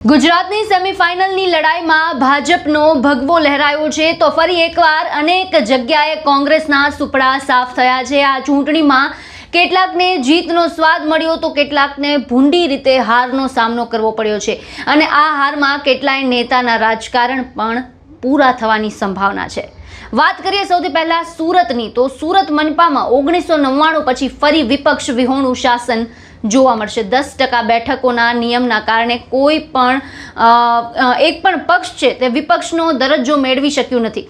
ગુજરાતની સેમીફાઇનલની લડાઈમાં ભાજપનો ભગવો લહેરાયો છે તો ફરી એકવાર અનેક જગ્યાએ કોંગ્રેસના સુપડા સાફ થયા છે। આ ચૂંટણીમાં કેટલાકને જીતનો સ્વાદ મળ્યો તો કેટલાકને ભૂંડી રીતે હારનો સામનો કરવો પડ્યો છે અને આ હારમાં કેટલાય નેતાના રાજકારણ પણ પૂરા થવાની સંભાવના છે। વાત કરીએ સૌથી પહેલા સુરતની તો સુરત મનપામાં 1999 પછી ફરી વિપક્ષ વિહોણું શાસન જોવા મળશે। 10% બેઠકોના નિયમના કારણે કોઈ પણ એક પણ પક્ષ છે તે વિપક્ષનો દરજ્જો મેળવી શક્યું નથી।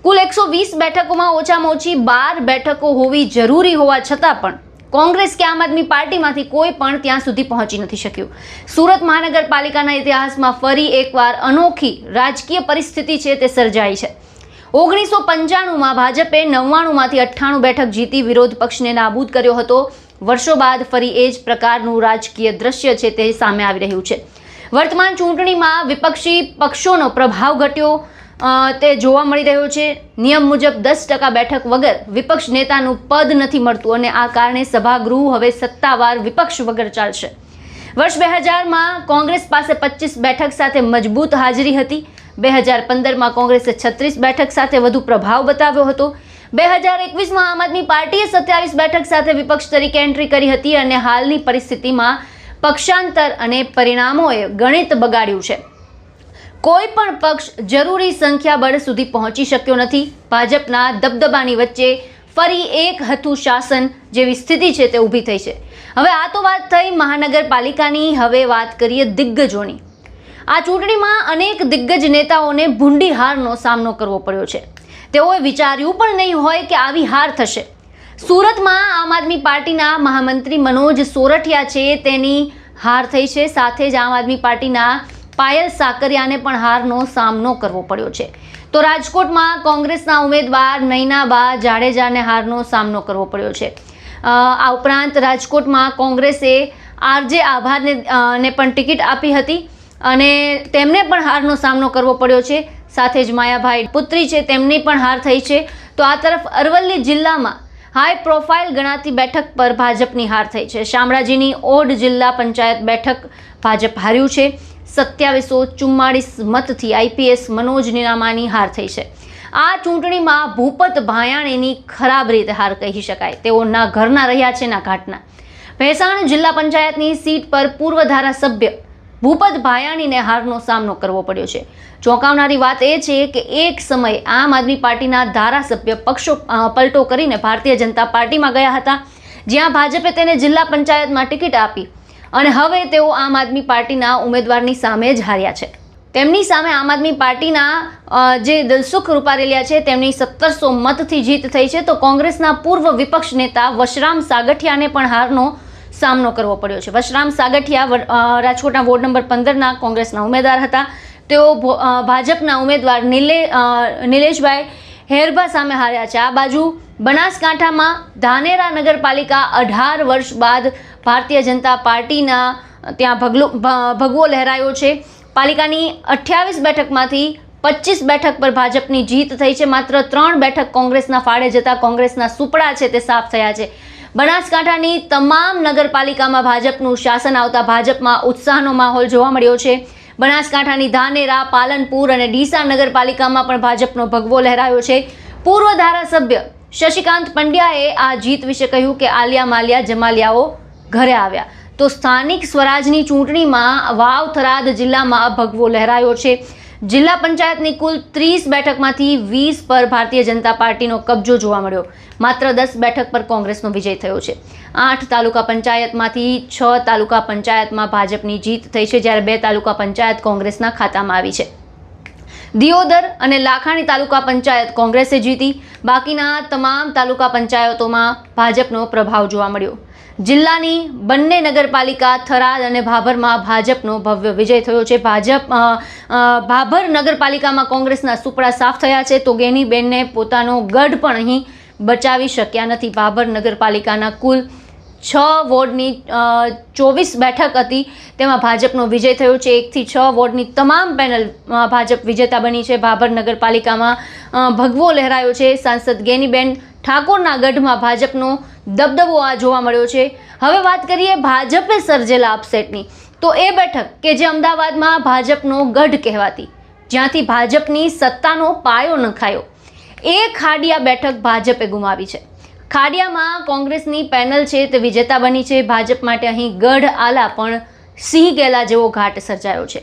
કુલ 120 બેઠકોમાં ઓછામાં ઓછી 12 બેઠકો હોવી જરૂરી હોવા છતાં પણ કોંગ્રેસ કે આમ આદમી પાર્ટીમાંથી કોઈ પણ ત્યાં સુધી પહોંચી નથી શક્યું। સુરત મહાનગરપાલિકાના ઇતિહાસમાં ફરી એકવાર અનોખી રાજકીય પરિસ્થિતિ છે તે સર્જાઈ છે। 1995માં ભાજપે 99માંથી 98 બેઠક જીતી વિરોધ પક્ષને નાબૂદ કર્યો હતો। વર્ષો બાદ ફરી એ જ પ્રકારનું રાજકીય દ્રશ્ય છે તે સામે આવી રહ્યું છે। વર્તમાન ચૂંટણીમાં વિપક્ષી પક્ષોનો પ્રભાવ ઘટ્યો તે જોવા મળી રહ્યો છે। નિયમ મુજબ 10% બેઠક વગર વિપક્ષ નેતાનું પદ નથી મળતું અને આ કારણે સભાગૃહ હવે સત્તાવાર વિપક્ષ વગર ચાલશે। વર્ષ 2000માં કોંગ્રેસ પાસે 25 બેઠક સાથે મજબૂત હાજરી હતી। 2015માં કોંગ્રેસે 36 બેઠક સાથે વધુ પ્રભાવ બતાવ્યો હતો। 2021માં આમ આદમી પાર્ટીએ 27 બેઠક સાથે વિપક્ષ તરીકે એન્ટ્રી કરી હતી અને હાલની પરિસ્થિતિમાં પક્ષાંતર અને પરિણામોએ ગણિત બગાડ્યું છે। કોઈ પણ પક્ષ જરૂરી સંખ્યાબળ સુધી પહોંચી શક્યો નથી। ભાજપના દબદબાની વચ્ચે ફરી એક હતું શાસન જેવી સ્થિતિ છે તે ઊભી થઈ છે। હવે આ તો વાત થઈ મહાનગરપાલિકાની, હવે વાત કરીએ દિગ્ગજોની। આ ચૂંટણીમાં અનેક દિગ્ગજ નેતાઓને ભૂંડી હારનો સામનો કરવો પડ્યો છે। તેઓએ વિચાર્યું પણ નહીં હોય કે આવી હાર થશે। સુરતમાં આમ આદમી પાર્ટીના મહામંત્રી મનોજ સોરઠિયા છે તેની હાર થઈ છે, સાથે જ આમ આદમી પાર્ટીના પાયલ સાકરિયાને પણ હારનો સામનો કરવો પડ્યો છે। તો રાજકોટમાં કોંગ્રેસના ઉમેદવાર નૈનાબા જાડેજાને હારનો સામનો કરવો પડ્યો છે। આ ઉપરાંત રાજકોટમાં કોંગ્રેસે આરજે આભારને પણ ટિકિટ આપી હતી અને તેમને પણ હારનો સામનો કરવો પડ્યો છે। સાથે જ માયાભાઈ પુત્રી છે તેમની પણ હાર થઈ છે। તો આ તરફ અરવલ્લી જિલ્લામાં હાઈ પ્રોફાઇલ ગણાતી બેઠક પર ભાજપની હાર થઈ છે। શામળાજીની ઓડ જિલ્લા પંચાયત બેઠક ભાજપ હાર્યું છે। 2744 મતથી આઈપીએસ મનોજ નીનામાની હાર થઈ છે। આ ચૂંટણીમાં ભૂપત ભાયાણીની ખરાબ રીતે હાર કહી શકાય। તેઓ ના ઘરના રહ્યા છે ના ઘાટના। ભેસાણ જિલ્લા પંચાયતની સીટ પર પૂર્વ ધારાસભ્ય ભૂપત ભાયાણીને હારનો સામનો કરવો પડ્યો છે। ચોંકાવનારી વાત એ છે કે એક સમય આમ આદમી પાર્ટીના ધારાસભ્ય પક્ષો પલટો કરીને ભારતીય જનતા પાર્ટીમાં ગયા હતા, જ્યાં ભાજપે તેને જિલ્લા પંચાયતમાં ટિકિટ આપી અને હવે તેઓ આમ આદમી પાર્ટીના ઉમેદવારની સામે જ હાર્યા છે। તેમની સામે આમ આદમી પાર્ટીના જે દિલસુખ રૂપારેલિયા છે તેમની 1700 મતથી જીત થઈ છે। તો કોંગ્રેસના પૂર્વ વિપક્ષ નેતા વશરામ સાગઠિયાને પણ હારનો સામનો કરવો પડ્યો છે। વશરામ સાગઠિયા રાજકોટના વોર્ડ નંબર 15ના કોંગ્રેસના ઉમેદવાર હતા। તેઓ ભાજપના ઉમેદવાર નિલેશભાઈ હેરભા સામે હાર્યા છે। આ બાજુ બનાસકાંઠામાં ધાનેરા નગરપાલિકા 18 વર્ષ બાદ ભારતીય જનતા પાર્ટીના ત્યાં ભગવો લહેરાયો છે। પાલિકાની 28 બેઠકમાંથી 25 બેઠક પર ભાજપની જીત થઈ છે। માત્ર 3 બેઠક કોંગ્રેસના ફાળે જતા કોંગ્રેસના સુપડા છે તે સાફ થયા છે। બનાસકાંઠાની તમામ નગરપાલિકામાં ભાજપનું શાસન આવતા ભાજપમાં ઉત્સાહનો માહોલ જોવા મળ્યો છે। બનાસકાંઠાની ધાનેરા, પાલનપુર અને ડીસા નગરપાલિકામાં પણ ભાજપનો ભગવો લહેરાયો છે। પૂર્વ ધારાસભ્ય શશિકાંત પંડ્યાએ આ જીત વિશે કહ્યું કે આલિયા માલિયા જમાલિયાઓ ઘરે આવ્યા। તો સ્થાનિક સ્વરાજની ચૂંટણીમાં વાવ થરાદ જિલ્લામાં ભગવો લહેરાયો છે। જિલ્લા પંચાયતની કુલ 30 બેઠકમાંથી 20 પર ભારતીય જનતા પાર્ટીનો કબજો જોવા મળ્યો। માત્ર 10 બેઠક પર કોંગ્રેસનો વિજય થયો છે। 8 તાલુકા પંચાયતમાંથી 6 તાલુકા પંચાયતમાં ભાજપની જીત થઈ છે, જ્યારે 2 તાલુકા પંચાયત કોંગ્રેસના ખાતામાં આવી છે। દિયોદર અને લાખાણી તાલુકા પંચાયત કોંગ્રેસે જીતી। બાકીના તમામ તાલુકા પંચાયતોમાં ભાજપનો પ્રભાવ જોવા મળ્યો। જિલ્લાની બંને નગરપાલિકા થરાદ અને ભાભરમાં ભાજપનો ભવ્ય વિજય થયો છે। ભાભર નગરપાલિકામાં કોંગ્રેસના સુપડા સાફ થયા છે તો ગેનીબેનને પોતાનો ગઢ પણ અહીં બચાવી શક્યા નથી। ભાભર નગરપાલિકાના કુલ 6 વોર્ડની 24 બેઠક હતી, તેમાં ભાજપનો વિજય થયો છે। 1 થી 6 વોર્ડની તમામ પેનલમાં ભાજપ વિજેતા બની છે। ભાભર નગરપાલિકામાં ભગવો લહેરાયો છે। સાંસદ ગેનીબેન ઠાકોરના ગઢમાં ભાજપનો દબદબો આ જોવા મળ્યો છે। હવે વાત કરીએ ભાજપે સર્જેલા અપસેટની તો એ બેઠક કે જે અમદાવાદમાં ભાજપનો ગઢ કહેવાતી, જ્યાંથી ભાજપની સત્તાનો પાયો નખાયો, એ ખાડિયા બેઠક ભાજપે ગુમાવી છે. ખાડિયામાં કોંગ્રેસની પેનલ છે તે વિજેતા બની છે. ભાજપ માટે અહીં ગઢ આલા પણ સિંહ ગેલા જેવો ઘાટ સર્જાયો છે.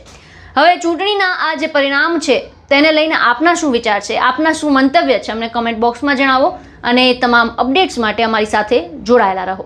હવે ચૂંટણીના આ જે પરિણામ છે તેને લઈને આપના શું વિચાર છે, આપના શું મંતવ્ય છે, અમને કમેન્ટ બોક્સમાં જણાવો અને તમામ અપડેટ્સ માટે અમારી સાથે જોડાયેલા રહો.